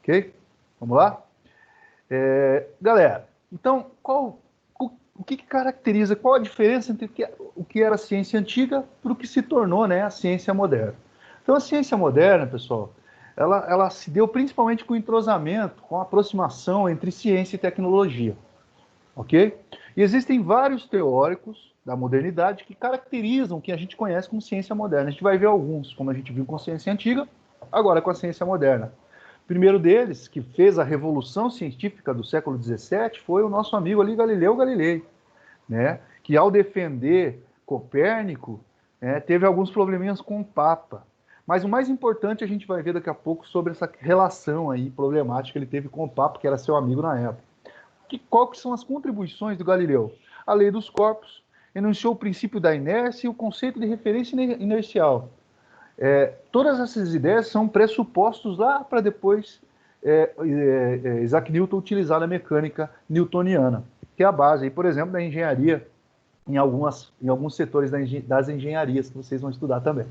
Ok? Vamos lá? Galera, então, o que caracteriza, qual a diferença entre o que era a ciência antiga para o que se tornou, né, a ciência moderna? Então, a ciência moderna, pessoal, ela se deu principalmente com o entrosamento, com a aproximação entre ciência e tecnologia, ok? E existem vários teóricos da modernidade que caracterizam o que a gente conhece como ciência moderna. A gente vai ver alguns, como a gente viu com a ciência antiga, agora com a ciência moderna. O primeiro deles, que fez a revolução científica do século XVII, foi o nosso amigo ali, Galileu Galilei, né? Que ao defender Copérnico, teve alguns probleminhas com o Papa. Mas o mais importante a gente vai ver daqui a pouco sobre essa relação aí problemática que ele teve com o Papa, que era seu amigo na época. Qual que são as contribuições do Galileu? A lei dos corpos, enunciou o princípio da inércia e o conceito de referência inercial. Todas essas ideias são pressupostos lá para depois Isaac Newton utilizar na mecânica newtoniana, que é a base, aí, por exemplo, da engenharia, em alguns setores das engenharias que vocês vão estudar também.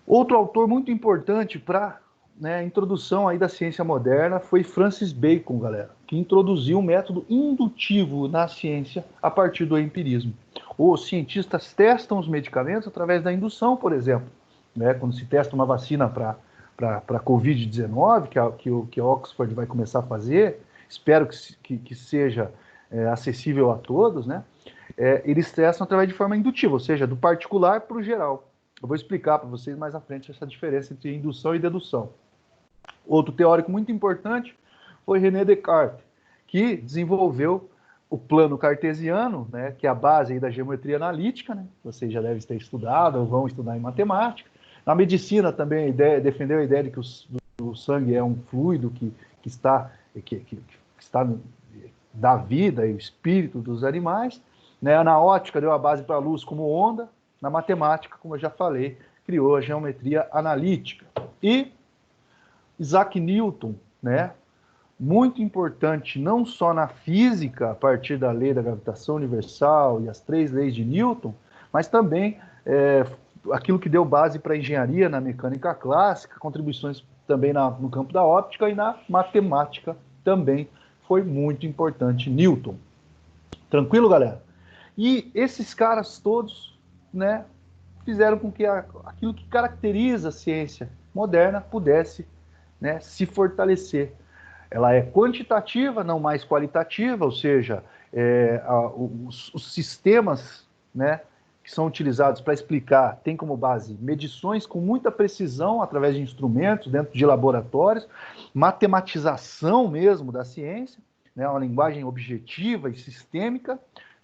Outro autor muito importante para a introdução aí da ciência moderna foi Francis Bacon, galera, que introduziu o método indutivo na ciência a partir do empirismo. Os cientistas testam os medicamentos através da indução, por exemplo. Quando se testa uma vacina para a Covid-19, que a Oxford vai começar a fazer, espero que seja acessível a todos, né? Eles testam através de forma indutiva, ou seja, do particular para o geral. Eu vou explicar para vocês mais à frente essa diferença entre indução e dedução. Outro teórico muito importante foi René Descartes, que desenvolveu o plano cartesiano, né, que é a base aí da geometria analítica, né, vocês já devem ter estudado ou vão estudar em matemática. Na medicina também defendeu a ideia de que o sangue é um fluido que está da vida e o espírito dos animais. Né? Na ótica deu a base para a luz como onda. Na matemática, como eu já falei, criou a geometria analítica. E Isaac Newton, né? Muito importante não só na física, a partir da lei da gravitação universal e as 3 leis de Newton, mas também aquilo que deu base para a engenharia na mecânica clássica, contribuições também no campo da óptica e na matemática também foi muito importante Newton. Tranquilo, galera? E esses caras todos, né, fizeram com que aquilo que caracteriza a ciência moderna pudesse, né, se fortalecer. Ela é quantitativa, não mais qualitativa, ou seja, os sistemas, né, que são utilizados para explicar têm como base medições com muita precisão através de instrumentos dentro de laboratórios, matematização mesmo da ciência, né, uma linguagem objetiva e sistêmica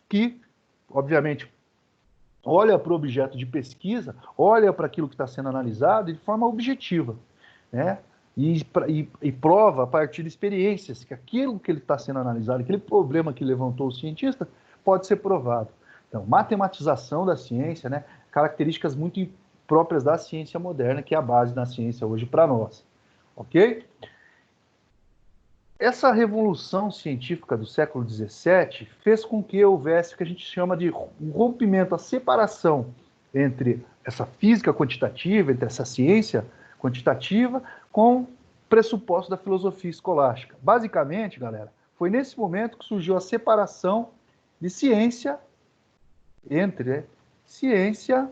que, obviamente, olha para o objeto de pesquisa, olha para aquilo que está sendo analisado de forma objetiva, né? E prova a partir de experiências que aquilo que ele está sendo analisado, aquele problema que levantou o cientista, pode ser provado. Então, matematização da ciência, né? Características muito próprias da ciência moderna, que é a base da ciência hoje para nós. Ok? Essa revolução científica do século XVII fez com que houvesse o que a gente chama de um rompimento, a separação entre essa física quantitativa, entre essa ciência quantitativa, com pressuposto da filosofia escolástica. Basicamente, galera, foi nesse momento que surgiu a separação de ciência entre ciência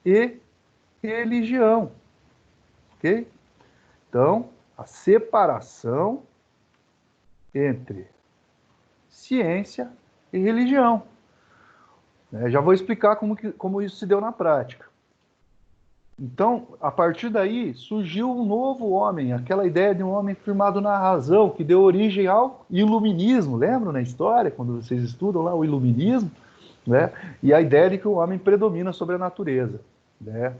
e religião. Ok? Então, a separação entre ciência e religião. Já vou explicar como isso se deu na prática. Então, a partir daí, surgiu um novo homem, aquela ideia de um homem firmado na razão, que deu origem ao iluminismo. Lembram na história, quando vocês estudam lá o iluminismo? Né? E a ideia de que o homem predomina sobre a natureza. Né?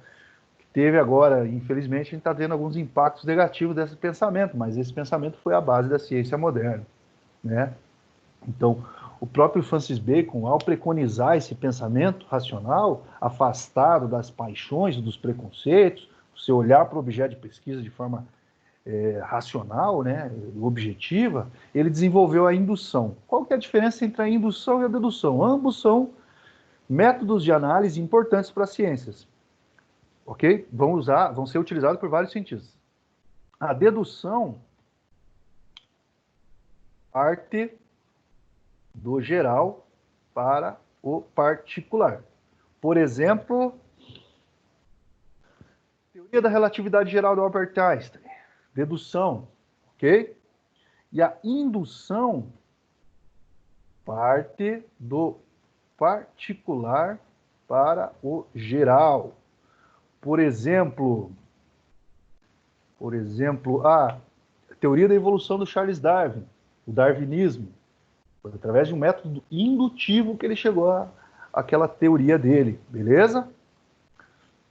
Teve agora, infelizmente, a gente está tendo alguns impactos negativos desse pensamento, mas esse pensamento foi a base da ciência moderna. Né? Então, o próprio Francis Bacon, ao preconizar esse pensamento racional, afastado das paixões e dos preconceitos, você olhar para o objeto de pesquisa de forma racional, né, objetiva, ele desenvolveu a indução. Qual que é a diferença entre a indução e a dedução? Ambos são métodos de análise importantes para as ciências. Ok? Vão ser utilizados por vários cientistas. A dedução parte do geral para o particular. Por exemplo, teoria da relatividade geral do Albert Einstein, dedução, ok? E a indução parte do particular para o geral. Por exemplo, a teoria da evolução do Charles Darwin, o darwinismo, foi através de um método indutivo que ele chegou àquela teoria dele, beleza?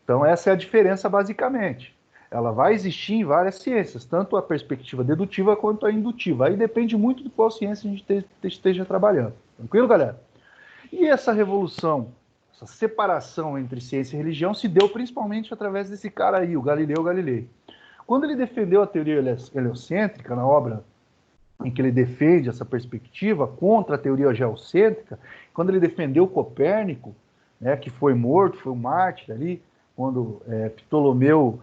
Então essa é a diferença basicamente. Ela vai existir em várias ciências, tanto a perspectiva dedutiva quanto a indutiva. Aí depende muito de qual ciência a gente esteja trabalhando. Tranquilo, galera? E essa revolução, essa separação entre ciência e religião se deu principalmente através desse cara aí, o Galileu Galilei. Quando ele defendeu a teoria heliocêntrica, na obra em que ele defende essa perspectiva contra a teoria geocêntrica, quando ele defendeu Copérnico, né, que foi morto, foi um mártir ali, quando Ptolomeu,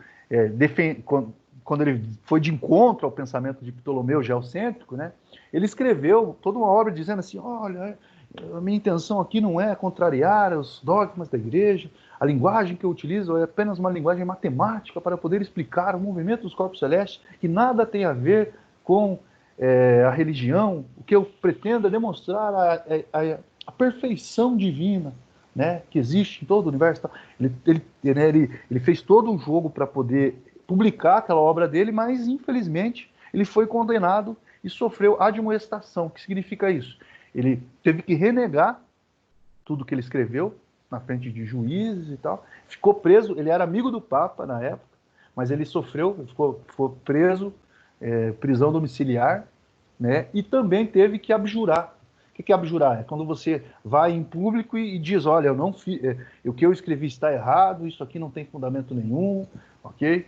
quando ele foi de encontro ao pensamento de Ptolomeu geocêntrico, né, ele escreveu toda uma obra dizendo assim, olha, a minha intenção aqui não é contrariar os dogmas da igreja, a linguagem que eu utilizo é apenas uma linguagem matemática para poder explicar o movimento dos corpos celestes, que nada tem a ver com a religião. O que eu pretendo é demonstrar a perfeição divina, né, que existe em todo o universo. Ele fez todo um jogo para poder publicar aquela obra dele, mas infelizmente ele foi condenado e sofreu admoestação. O que significa isso? Ele teve que renegar tudo que ele escreveu na frente de juízes e tal. Ficou preso, ele era amigo do Papa na época, mas ele ficou preso, prisão domiciliar, né? E também teve que abjurar. O que é abjurar? É quando você vai em público e diz, olha, eu não fiz, o que eu escrevi está errado, isso aqui não tem fundamento nenhum, ok?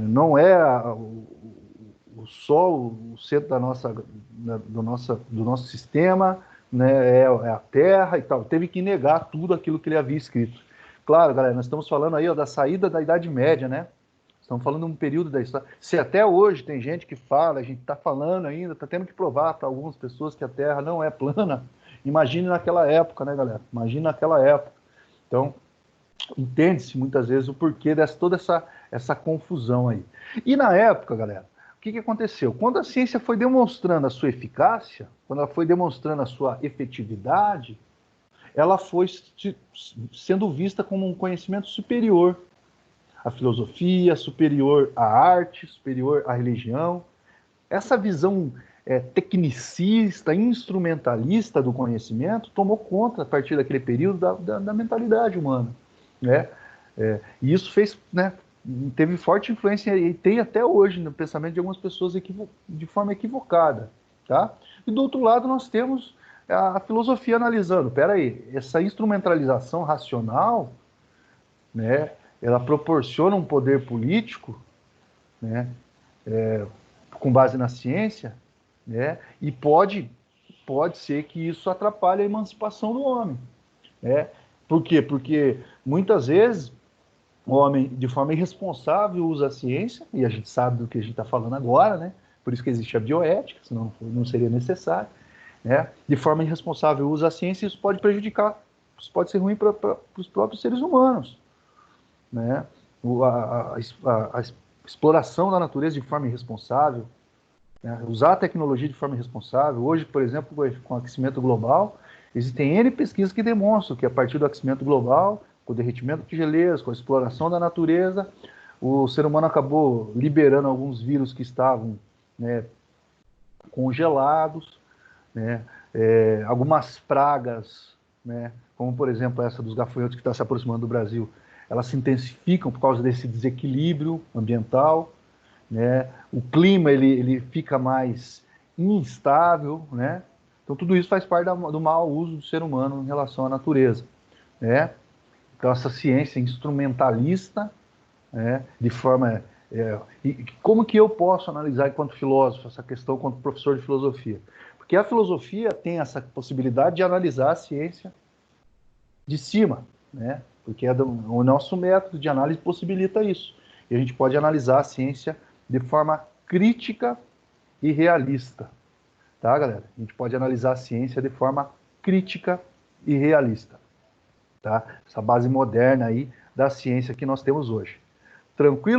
Não é o Sol, o centro do nosso sistema, né, é a Terra e tal. Teve que negar tudo aquilo que ele havia escrito. Claro, galera, nós estamos falando aí da saída da Idade Média, né? Estamos falando de um período da história. Se até hoje tem gente que fala, a gente está falando ainda, está tendo que provar para algumas pessoas que a Terra não é plana, imagine naquela época, né, galera? Imagine naquela época. Então, entende-se muitas vezes o porquê dessa toda essa confusão aí. E na época, galera, o que aconteceu? Quando a ciência foi demonstrando a sua eficácia, quando ela foi demonstrando a sua efetividade, ela foi sendo vista como um conhecimento superior à filosofia, superior à arte, superior à religião. Essa visão tecnicista, instrumentalista do conhecimento tomou conta, a partir daquele período, da mentalidade humana, né? E isso fez, né, teve forte influência e tem até hoje no pensamento de algumas pessoas de forma equivocada, tá? E do outro lado nós temos a filosofia analisando, peraí, essa instrumentalização racional, né, ela proporciona um poder político, né, com base na ciência, né, e pode ser que isso atrapalhe a emancipação do homem, né? Por quê? Porque muitas vezes o homem, de forma irresponsável, usa a ciência, e a gente sabe do que a gente está falando agora, né? Por isso que existe a bioética, senão não seria necessário, né? De forma irresponsável usa a ciência e isso pode prejudicar, isso pode ser ruim para os próprios seres humanos, né? A exploração da natureza de forma irresponsável, né? Usar a tecnologia de forma irresponsável. Hoje, por exemplo, com o aquecimento global, existem N pesquisas que demonstram que a partir do aquecimento global, com o derretimento de geleiras, com a exploração da natureza, o ser humano acabou liberando alguns vírus que estavam, né, congelados, né, algumas pragas, né, como por exemplo essa dos gafanhotos que está se aproximando do Brasil, elas se intensificam por causa desse desequilíbrio ambiental, né, o clima ele fica mais instável, né, então tudo isso faz parte do mau uso do ser humano em relação à natureza, né. Então, essa ciência instrumentalista, né, de forma... e como que eu posso analisar enquanto filósofo essa questão, enquanto professor de filosofia? Porque a filosofia tem essa possibilidade de analisar a ciência de cima, né? Porque o nosso método de análise possibilita isso. E a gente pode analisar a ciência de forma crítica e realista. Tá, galera? A gente pode analisar a ciência de forma crítica e realista. Tá? Essa base moderna aí da ciência que nós temos hoje. Tranquilo?